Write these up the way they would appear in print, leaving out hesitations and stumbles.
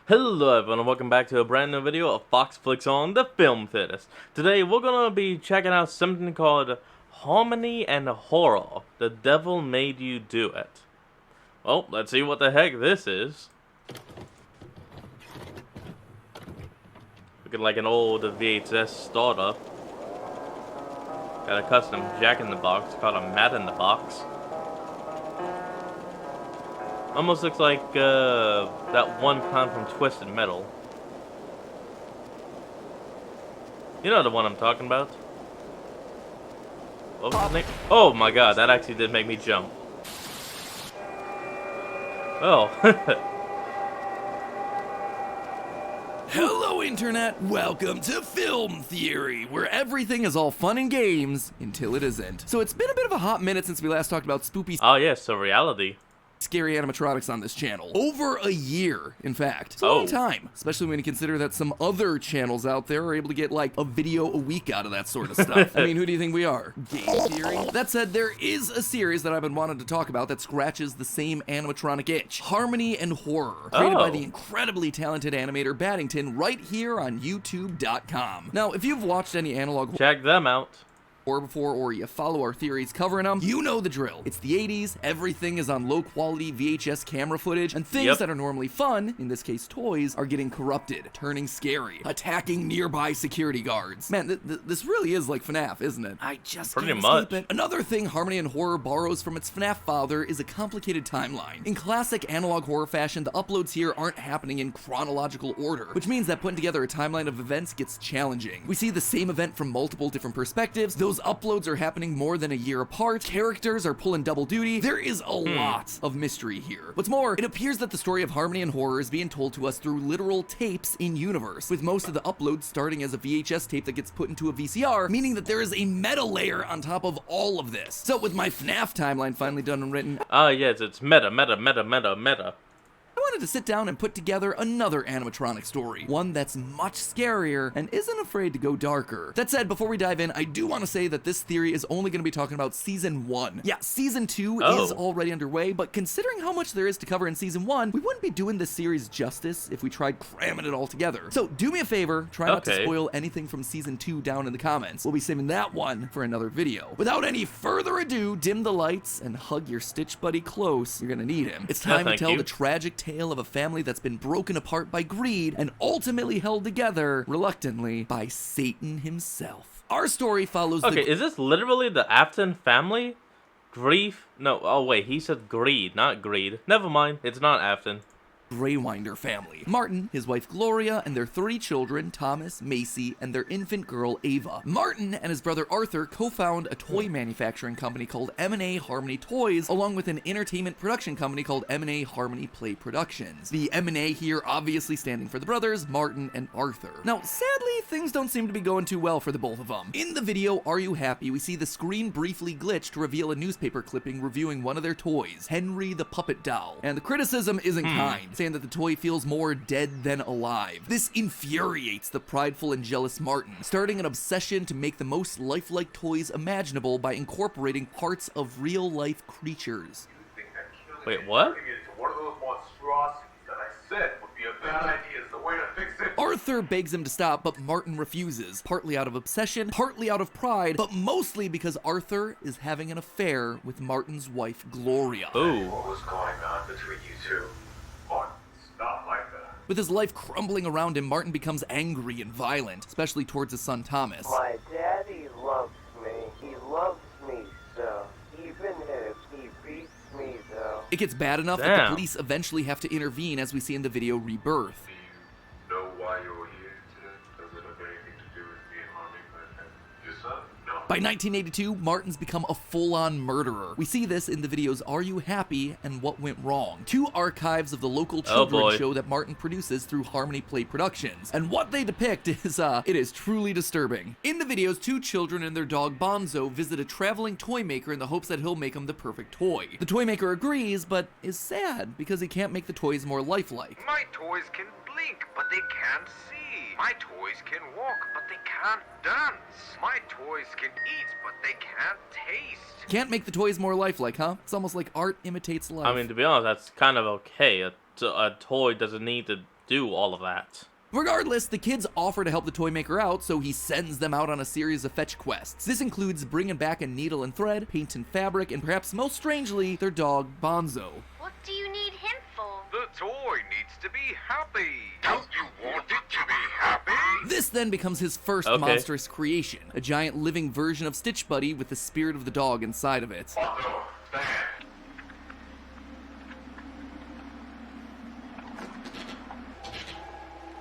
Hello everyone and welcome back to a brand new video of Fox Flicks on the Film Theaters. Today we're gonna be checking out something called Harmony and Horror. The Devil Made You Do It. Well, let's see what the heck this is. Looking like an old VHS starter. Got a custom Jack in the Box called a Mat in the Box. Almost looks like that one clown from Twisted Metal. You know the one I'm talking about? What was his name? Oh my god, that actually did make me jump. Oh. Hello Internet, welcome to Film Theory, where everything is all fun and games until it isn't. So it's been a bit of a hot minute since we last talked about spoopy Oh yes, so reality. scary animatronics on this channel. Over a year, in fact. It's a long time, especially when you consider that some other channels out there are able to get like a video a week out of that sort of stuff. I mean, who do you think we are? Game Theory? That said, there is a series that I've been wanting to talk about that scratches the same animatronic itch. Harmony and Horror, created by the incredibly talented animator Baddington right here on YouTube.com. Now, if you've watched any analog Check them out. or before, or you follow our theories covering them, you know the drill. It's the 80s, everything is on low-quality VHS camera footage, and things that are normally fun, in this case toys, are getting corrupted, turning scary, attacking nearby security guards. Man, this really is like FNAF, isn't it? I just Pretty can't much. escape it. Another thing Harmony and Horror borrows from its FNAF father is a complicated timeline. In classic analog horror fashion, the uploads here aren't happening in chronological order, which means that putting together a timeline of events gets challenging. We see the same event from multiple different perspectives, those uploads are happening more than a year apart, characters are pulling double duty, there is a lot of mystery here. What's more, it appears that the story of Harmony and Horror is being told to us through literal tapes in universe, with most of the uploads starting as a VHS tape that gets put into a VCR, meaning that there is a meta layer on top of all of this. So with my FNAF timeline finally done and written, Ah yes, it's meta. I wanted to sit down and put together another animatronic story, one that's much scarier and isn't afraid to go darker. That said, before we dive in, I do want to say that this theory is only going to be talking about Season 1. Yeah, Season 2 is already underway, but considering how much there is to cover in Season 1, we wouldn't be doing this series justice if we tried cramming it all together. So do me a favor, try not to spoil anything from Season 2 down in the comments. We'll be saving that one for another video. Without any further ado, dim the lights and hug your Stitch buddy close. You're going to need him. It's time to tell the tragic tale of a family that's been broken apart by greed and ultimately held together, reluctantly, by Satan himself. Our story follows is this literally the Afton family? Grief? No, oh wait, he said greed, not greed. Never mind, it's not Afton. Greywinder family. Martin, his wife Gloria, and their 3 children, Thomas, Macy, and their infant girl, Ava. Martin and his brother Arthur co-found a toy manufacturing company called M&A Harmony Toys, along with an entertainment production company called M&A Harmony Play Productions. The M&A here obviously standing for the brothers, Martin and Arthur. Now, sadly, things don't seem to be going too well for the both of them. In the video, Are You Happy?, we see the screen briefly glitch to reveal a newspaper clipping reviewing one of their toys, Henry the Puppet Doll. And the criticism isn't kind, saying that the toy feels more dead than alive. This infuriates the prideful and jealous Martin, starting an obsession to make the most lifelike toys imaginable by incorporating parts of real-life creatures. Wait, what? One of those monstrosities that I said would be a bad idea is the way to fix it. Arthur begs him to stop, but Martin refuses, partly out of obsession, partly out of pride, but mostly because Arthur is having an affair with Martin's wife, Gloria. Ooh. What was going on between you two? Oh, it's not like that. With his life crumbling around him, Martin becomes angry and violent, especially towards his son Thomas. My daddy loves me. He loves me so. Even if he beats me though. It gets bad enough that the police eventually have to intervene, as we see in the video Rebirth. Do you know why you're here today? Does it have anything to do with me and Harmony? Your son? No. By 1982, Martin's become a full-on murderer. We see this in the videos Are You Happy? And What Went Wrong, 2 archives of the local children's show that Martin produces through Harmony Play Productions. And what they depict is, it is truly disturbing. In the videos, 2 children and their dog Bonzo visit a traveling toy maker in the hopes that he'll make them the perfect toy. The toy maker agrees, but is sad because he can't make the toys more lifelike. My toys can blink, but they can't see. My toys can walk, but they can't dance. My toys can eat, but they can't taste. Can't make the toys more lifelike, huh? It's almost like art imitates life. I mean, to be honest, that's kind of okay. a toy doesn't need to do all of that. Regardless, the kids offer to help the toy maker out, so he sends them out on a series of fetch quests. This includes bringing back a needle and thread, paint and fabric, and perhaps most strangely, their dog, Bonzo. What do you need him for? The toy needs to be happy. Don't you want it to be happy? This then becomes his first Okay. monstrous creation, a giant living version of Stitch Buddy with the spirit of the dog inside of it. Otto, there.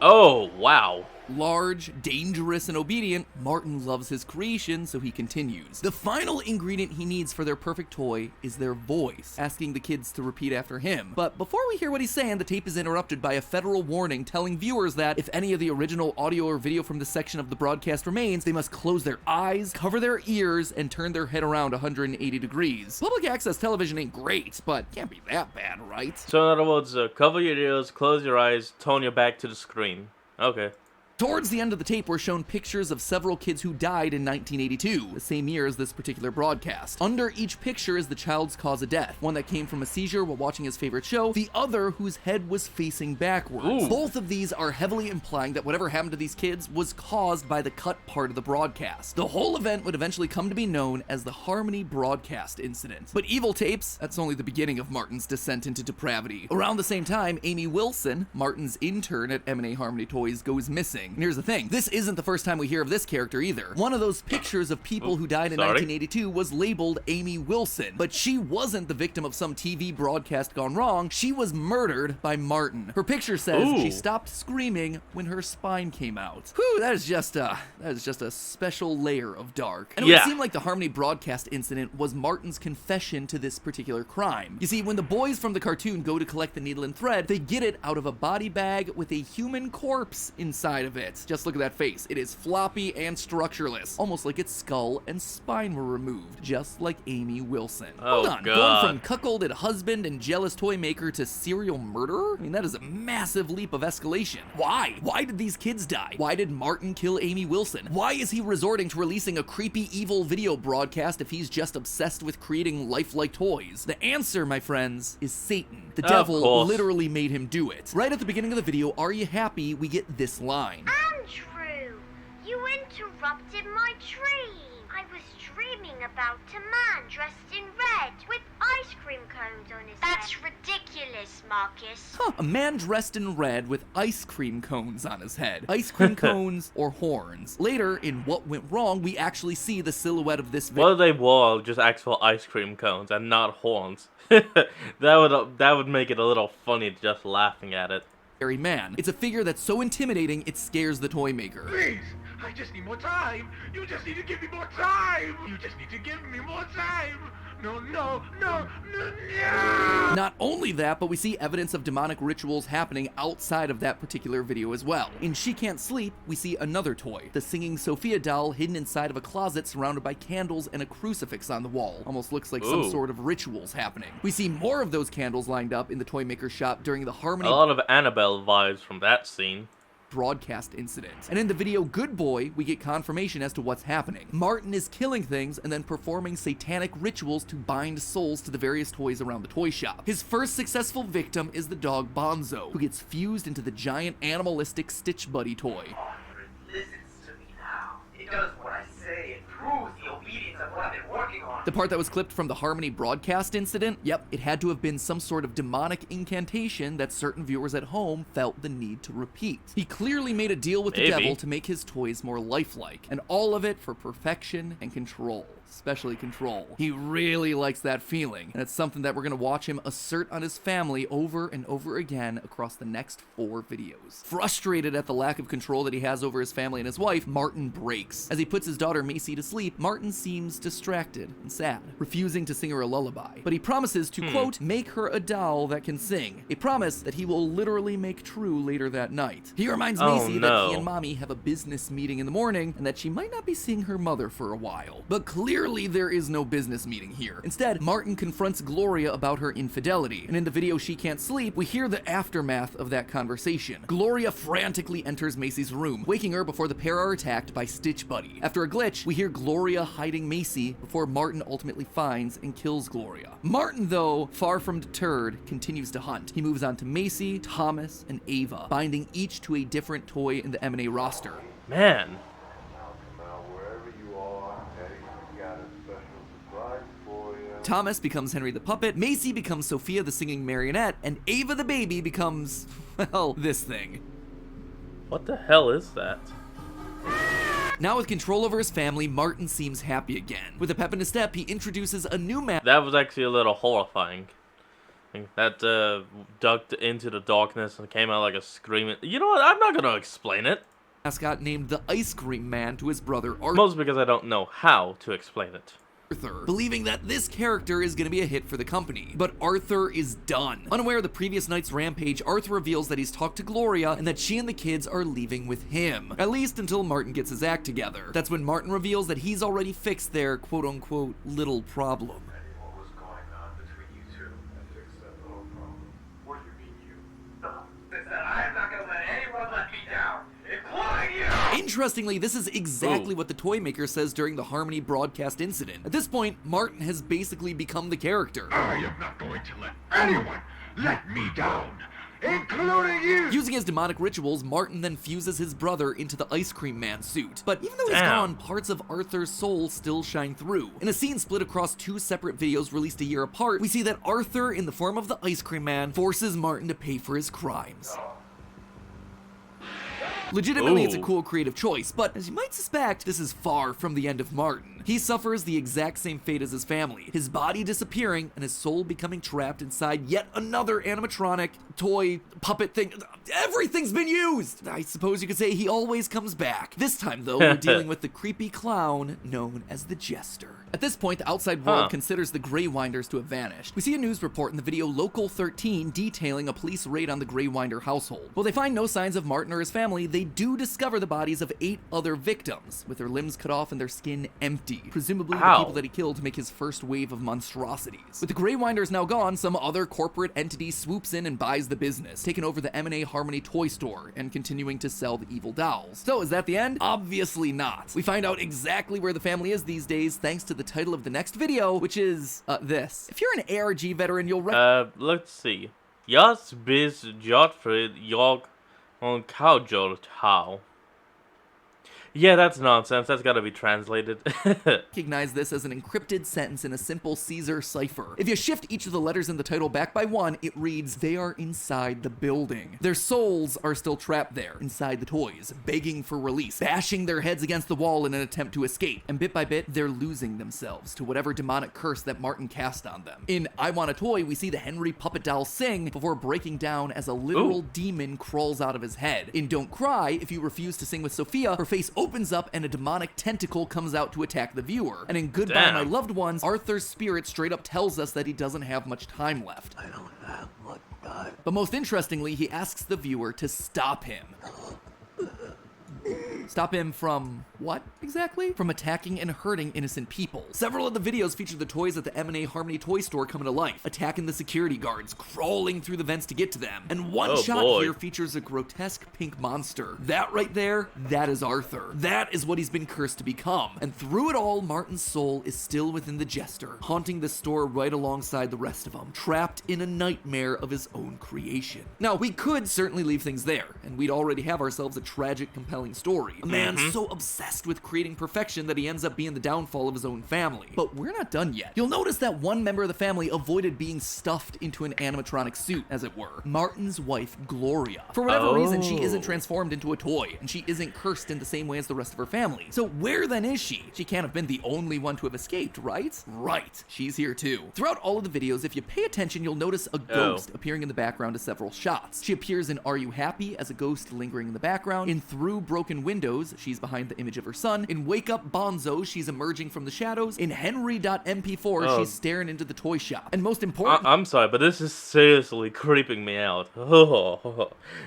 Oh, wow. Large, dangerous, and obedient, Martin loves his creation, so he continues. The final ingredient he needs for their perfect toy is their voice, asking the kids to repeat after him. But before we hear what he's saying, the tape is interrupted by a federal warning telling viewers that if any of the original audio or video from this section of the broadcast remains, they must close their eyes, cover their ears, and turn their head around 180 degrees. Public access television ain't great, but can't be that bad, right? So in other words, cover your ears, close your eyes, tone your back to the screen. Okay. Towards the end of the tape, we're shown pictures of several kids who died in 1982, the same year as this particular broadcast. Under each picture is the child's cause of death, one that came from a seizure while watching his favorite show, the other whose head was facing backwards. Ooh. Both of these are heavily implying that whatever happened to these kids was caused by the cut part of the broadcast. The whole event would eventually come to be known as the Harmony Broadcast Incident. But Evil Tapes, that's only the beginning of Martin's descent into depravity. Around the same time, Amy Wilson, Martin's intern at M&A Harmony Toys, goes missing. And here's the thing, this isn't the first time we hear of this character either. One of those pictures of people who died in sorry. 1982 was labeled Amy Wilson, but she wasn't the victim of some TV broadcast gone wrong, she was murdered by Martin. Her picture says Ooh. she stopped screaming when her spine came out. Whew, that is just a special layer of dark. And it would Yeah. seem like the Harmony Broadcast Incident was Martin's confession to this particular crime. You see, when the boys from the cartoon go to collect the needle and thread, they get it out of a body bag with a human corpse inside of it. Just look at that face. It is floppy and structureless, almost like its skull and spine were removed, just like Amy Wilson. Oh, Hold on, God. going from cuckolded husband and jealous toy maker to serial murderer? I mean, that is a massive leap of escalation. Why? Why did these kids die? Why did Martin kill Amy Wilson? Why is he resorting to releasing a creepy, evil video broadcast if he's just obsessed with creating lifelike toys? The answer, my friends, is Satan. The Of devil course. literally made him do it. Right at the beginning of the video, Are You Happy? We get this line. Andrew, you interrupted my dream. I was dreaming about a man dressed in red with ice cream cones on his head. That's ridiculous, Marcus. Huh, a man dressed in red with ice cream cones on his head. Ice cream cones or horns. Later, in What Went Wrong, we actually see the silhouette of this What if they wore just actual ice cream cones and not horns? that would make it a little funny just laughing at it. very man. It's a figure that's so intimidating, it scares the toy maker. Please, I just need more time. You just need to give me more time. You just need to give me more time. No, no, no, no, no. Not only that, but we see evidence of demonic rituals happening outside of that particular video as well. In She Can't Sleep, we see another toy, the singing Sophia doll hidden inside of a closet surrounded by candles and a crucifix on the wall. Almost looks like some Ooh. sort of rituals happening. We see more of those candles lined up in the toy maker shop during the Harmony A lot of Annabelle vibes from that scene. broadcast incident. And in the video Good Boy, we get confirmation as to what's happening. Martin is killing things and then performing satanic rituals to bind souls to the various toys around the toy shop. His first successful victim is the dog Bonzo, who gets fused into the giant animalistic Stitch Buddy toy. Listens to me now. It does what I say. It proves the obedience of what I've been working on. The part that was clipped from the Harmony broadcast incident, yep, it had to have been some sort of demonic incantation that certain viewers at home felt the need to repeat. He clearly made a deal with the Maybe. devil to make his toys more lifelike, and all of it for perfection and control. Especially control. He really likes that feeling, and it's something that we're going to watch him assert on his family over and over again across the next 4 videos. Frustrated at the lack of control that he has over his family and his wife, Martin breaks. As he puts his daughter Macy to sleep, Martin seems distracted and sad, refusing to sing her a lullaby. But he promises to, quote, make her a doll that can sing, a promise that he will literally make true later that night. He reminds Oh, Macy that he no. and Mommy have a business meeting in the morning, and that she might not be seeing her mother for a while. But clearly Clearly, there is no business meeting here. Instead, Martin confronts Gloria about her infidelity, and in the video She Can't Sleep, we hear the aftermath of that conversation. Gloria frantically enters Macy's room, waking her before the pair are attacked by Stitch Buddy. After a glitch, we hear Gloria hiding Macy before Martin ultimately finds and kills Gloria. Martin, though, far from deterred, continues to hunt. He moves on to Macy, Thomas, and Ava, binding each to a different toy in the M&A roster. Man. Thomas becomes Henry the Puppet, Macy becomes Sophia the Singing Marionette, and Ava the Baby becomes, well, this thing. What the hell is that? Now with control over his family, Martin seems happy again. With a pep in his step, he introduces a new man. That was actually a little horrifying. That ducked into the darkness and came out like a screaming. You know what? I'm not gonna explain it. Mascot named the Ice Cream Man to his brother Arthur. Mostly because I don't know how to explain it. Believing that this character is going to be a hit for the company. But Arthur is done. Unaware of the previous night's rampage, Arthur reveals that he's talked to Gloria and that she and the kids are leaving with him. At least until Martin gets his act together. That's when Martin reveals that he's already fixed their quote-unquote little problem. What was going on between you two? I fixed that little problem. What do you mean you? Is that I am not gonna let anyone let me down, including you! Interestingly, this is exactly what the toy maker says during the Harmony broadcast incident. At this point, Martin has basically become the character. I am not going to let anyone let me down, including you! Using his demonic rituals, Martin then fuses his brother into the Ice Cream Man suit. But even though he's gone, parts of Arthur's soul still shine through. In a scene split across two separate videos released a year apart, we see that Arthur, in the form of the Ice Cream Man, forces Martin to pay for his crimes. Legitimately, it's a cool creative choice, but as you might suspect, this is far from the end of Martin. He suffers the exact same fate as his family, his body disappearing and his soul becoming trapped inside yet another animatronic, toy, puppet thing. Everything's been used! I suppose you could say he always comes back. This time, though, we're dealing with the creepy clown known as the Jester. At this point, the outside world considers the Greywinders to have vanished. We see a news report in the video Local 13 detailing a police raid on the Greywinder household. While they find no signs of Martin or his family, they do discover the bodies of 8 other victims, with their limbs cut off and their skin empty, presumably the people that he killed to make his first wave of monstrosities. With the Greywinders now gone, some other corporate entity swoops in and buys the business, taking over the M&A Harmony toy store and continuing to sell the evil dolls. So is that the end? Obviously not. We find out exactly where the family is these days thanks to the title of the next video, which is this. If you're an ARG veteran, you'll let's see. Jag bis Jotfrid jag on Kaujol Tau. Yeah, that's nonsense. That's gotta be translated. recognize this as an encrypted sentence in a simple Caesar cipher. If you shift each of the letters in the title back by 1, it reads, "They are inside the building." Their souls are still trapped there, inside the toys, begging for release, bashing their heads against the wall in an attempt to escape. And bit by bit, they're losing themselves to whatever demonic curse that Martin cast on them. In I Want a Toy, we see the Henry puppet doll sing before breaking down as a literal demon crawls out of his head. In Don't Cry, if you refuse to sing with Sophia, her face opens up and a demonic tentacle comes out to attack the viewer. And in Goodbye My Loved Ones, Arthur's spirit straight up tells us that he doesn't have much time left. I don't have much time. But most interestingly, he asks the viewer to stop him. Stop him from what, exactly? From attacking and hurting innocent people. Several of the videos feature the toys at the M&A Harmony toy store coming to life, attacking the security guards, crawling through the vents to get to them. And one shot here features a grotesque pink monster. That right there, that is Arthur. That is what he's been cursed to become. And through it all, Martin's soul is still within the Jester, haunting the store right alongside the rest of them, trapped in a nightmare of his own creation. Now, we could certainly leave things there, and we'd already have ourselves a tragic, compelling story. A man so obsessed with creating perfection that he ends up being the downfall of his own family. But we're not done yet. You'll notice that one member of the family avoided being stuffed into an animatronic suit, as it were. Martin's wife, Gloria. For whatever reason, she isn't transformed into a toy, and she isn't cursed in the same way as the rest of her family. So where then is she? She can't have been the only one to have escaped, right? Right. She's here too. Throughout all of the videos, if you pay attention, you'll notice a ghost appearing in the background of several shots. She appears in Are You Happy as a ghost lingering in the background, in Through Broken Windows Windows, she's behind the image of her son. In Wake Up Bonzo, she's emerging from the shadows. In Henry.mp4, Oh. she's staring into the toy shop. And most important, I'm sorry, but this is seriously creeping me out.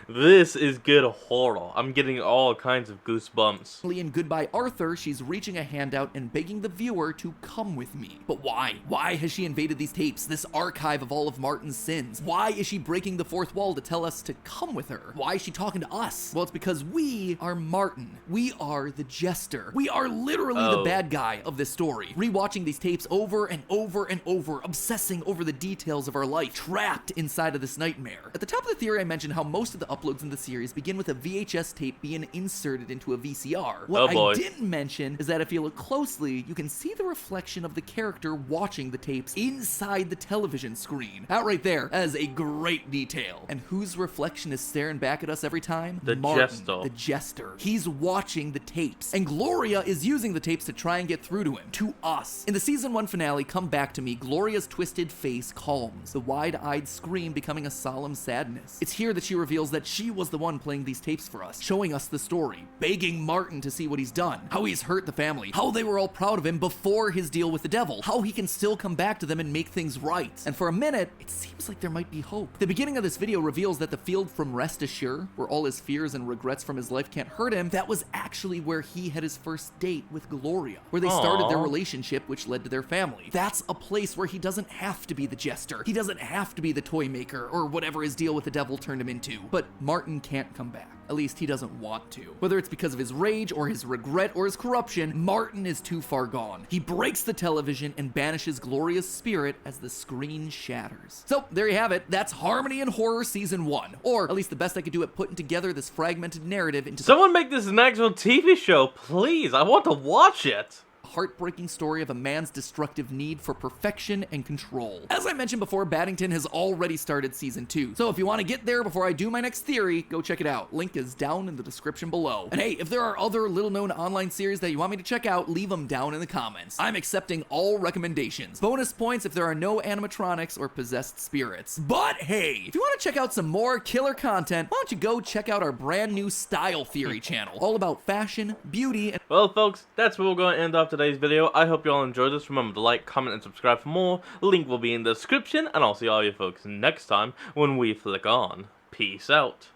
This is good horror. I'm getting all kinds of goosebumps. in Goodbye Arthur, she's reaching a hand out and begging the viewer to come with me. But why? Why has she invaded these tapes, this archive of all of Martin's sins? Why is she breaking the fourth wall to tell us to come with her? Why is she talking to us? Well, it's because we are Martin. We are the jester. We are literally the Oh. bad guy of this story. Rewatching these tapes over and over and over, obsessing over the details of our life, trapped inside of this nightmare. At the top of the theory, I mentioned how most of the uploads in the series begin with a VHS tape being inserted into a VCR. What Oh, boy. I didn't mention is that if you look closely, you can see the reflection of the character watching the tapes inside the television screen. That right there as a great detail. And whose reflection is staring back at us every time? The Martin, jester. the jester. He's watching the tapes. And Gloria is using the tapes to try and get through to him, to us. In the season 1 finale, Come Back to Me, Gloria's twisted face calms, the wide-eyed scream becoming a solemn sadness. It's here that she reveals that she was the one playing these tapes for us, showing us the story, begging Martin to see what he's done, how he's hurt the family, how they were all proud of him before his deal with the devil, how he can still come back to them and make things right. And for a minute, it seems like there might be hope. The beginning of this video reveals that the field from Rest Assure, where all his fears and regrets from his life can't hurt him, that was actually where he had his first date with Gloria, where they started their Aw. relationship, which led to their family. That's a place where he doesn't have to be the jester. He doesn't have to be the toy maker, or whatever his deal with the devil turned him into. But Martin can't come back. At least he doesn't want to. Whether it's because of his rage, or his regret, or his corruption, Martin is too far gone. He breaks the television and banishes Gloria's spirit as the screen shatters. So, there you have it. That's Harmony and Horror Season 1. Or, at least the best I could do at putting together this fragmented narrative into Someone make this an actual TV show, please. I want to watch it. heartbreaking story of a man's destructive need for perfection and control. As I mentioned before, Baddington has already started season 2, so if you want to get there before I do my next theory, go check it out. Link is down in the description below. And hey, if there are other little-known online series that you want me to check out, leave them down in the comments. I'm accepting all recommendations. Bonus points if there are no animatronics or possessed spirits. But hey, if you want to check out some more killer content, why don't you go check out our brand new Style Theory channel, all about fashion, beauty, and Well, folks, that's where we're going to end off today's video. I hope you all enjoyed this. Remember to like, comment, and subscribe for more. Link will be in the description, and I'll see all you folks next time when we flick on. Peace out.